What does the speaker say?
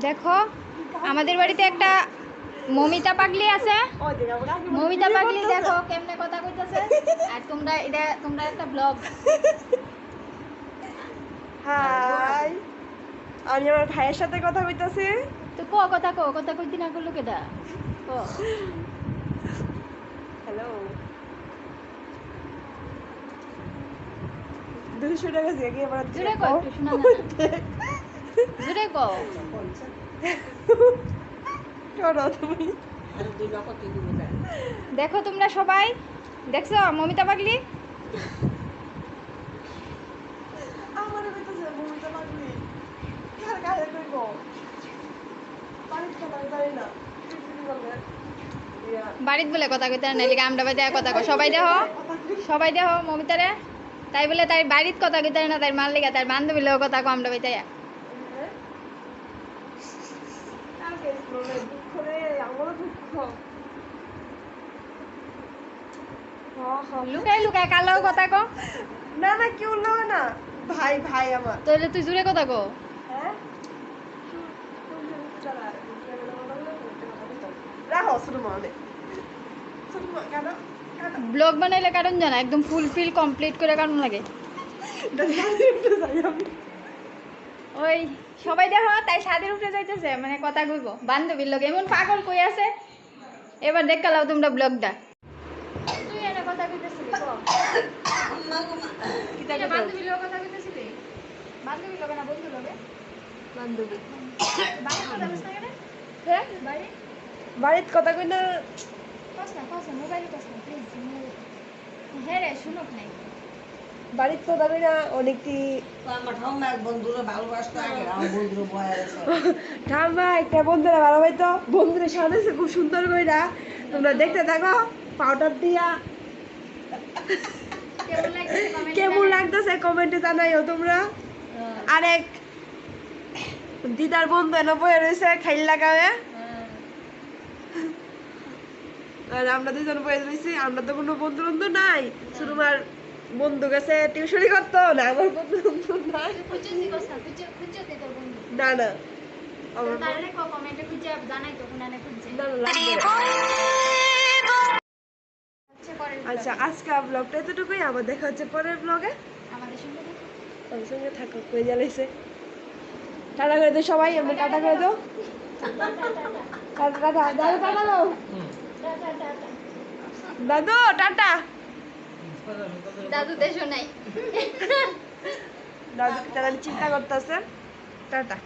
দেখো আমাদের বাড়িতে একটা মমিতা পাগলি আছে। মমিতা পাগলি দেখো কেমনে কথা কইতাছে। আর তোমরা একটা ব্লগ। হাই, আমি আমার ভাইয়ের সাথে কথা কইতাছি। তো কথা কইতি না করলো কেডা? হ্যালো, 200 টাকা দিয়ে গিয়ে আবার জুড়ে কও, একটু শোনা না। জুড়ে কও। করো তুমি। দেখো তোমরা সবাই দেখছো মমিতা পাগলি। আমারে কইতাছে ভূমিকা পাগলি। কার কাছে কইব? পানির কথা কই না। কি বলবে? বাড়িত বলে কথা কইতে না লিগা আমরা বাইতে কথা কও। সবাই দেখো মমিতারে। তাই বলে তাই বাড়িত কথা কইতে না, তাই মার লিগা তার বান্ধবী লোক কথা কও আমরা বাইতে। কালকে বলে দুঃখ রে, আমারও দুঃখ। লুকায় কালো কথা কও। না না, কেউ লাগে না। ভাই ভাই আমার। তাহলে তুই জুড়ে কথা কও। হ্যাঁ, রাখো শুধু মনে। ব্লগ বানাইলে কারণ জানা একদম ফুলফিল কমপ্লিট করে কারণ লাগে। ওই সবাই দেখো তাই ছাদের উপরে যাইতেছে, মানে কথা কইব বান্ধবীর লোক এমন পাগল কই আছে। এবার দেখালাও তোমরা ব্লগটা। তুই এনে কথা কইতেছিলি কো? এটা বান্ধবীর লোক কথা কইতেছিলি? বান্ধবীর লোক না বন্ধু লোকে? বান্ধবী। বাড়ি কথা বলছ না কেন? হ্যাঁ, বাড়ি বাড়িত কথা কই না। কস না মোবাইলে কস না প্লিজ। হ্যাঁ রে শুনুক নাই। বাড়িত কথা কই না অনেকটি। ঠাম্মা একটা বন্ধুরা ভালোবাসতো, বন্ধুরা সাজাইছে খুব সুন্দর কইরা। তোমরা দেখতে থাকো পাউডার দিয়া। কেমন লাগতেছে কমেন্টে জানাইও তোমরা। আরেক দিদার বন্ধু এনে বয়ে রয়েছে খাইল লাগাবে। আর আমরা দুজন বয়ে রয়েছি। আমরা তো কোনো বন্ধু বন্ধু নাই, শুধু আমার বন্ধু গেছে টিউশনি করতো না। আমার বন্ধু বন্ধু নাই। না না, আমার না না লাগবে না। আচ্ছা, আজকে ব্লগটা এতটুকুই। আবার দেখা হচ্ছে পরের ব্লগে। আমাদের সঙ্গে দেখো। আমার সঙ্গে থাকো। কই জ্বালাইছে। টাটা করে দাও সবাই। আমরা টাটা করে দাও। টাটা টাটা দাদু, টাটা দাও দাদু, টাটা। দাদু দেশও নাই। দাদু তারা চিন্তা করতেছে। টাটা।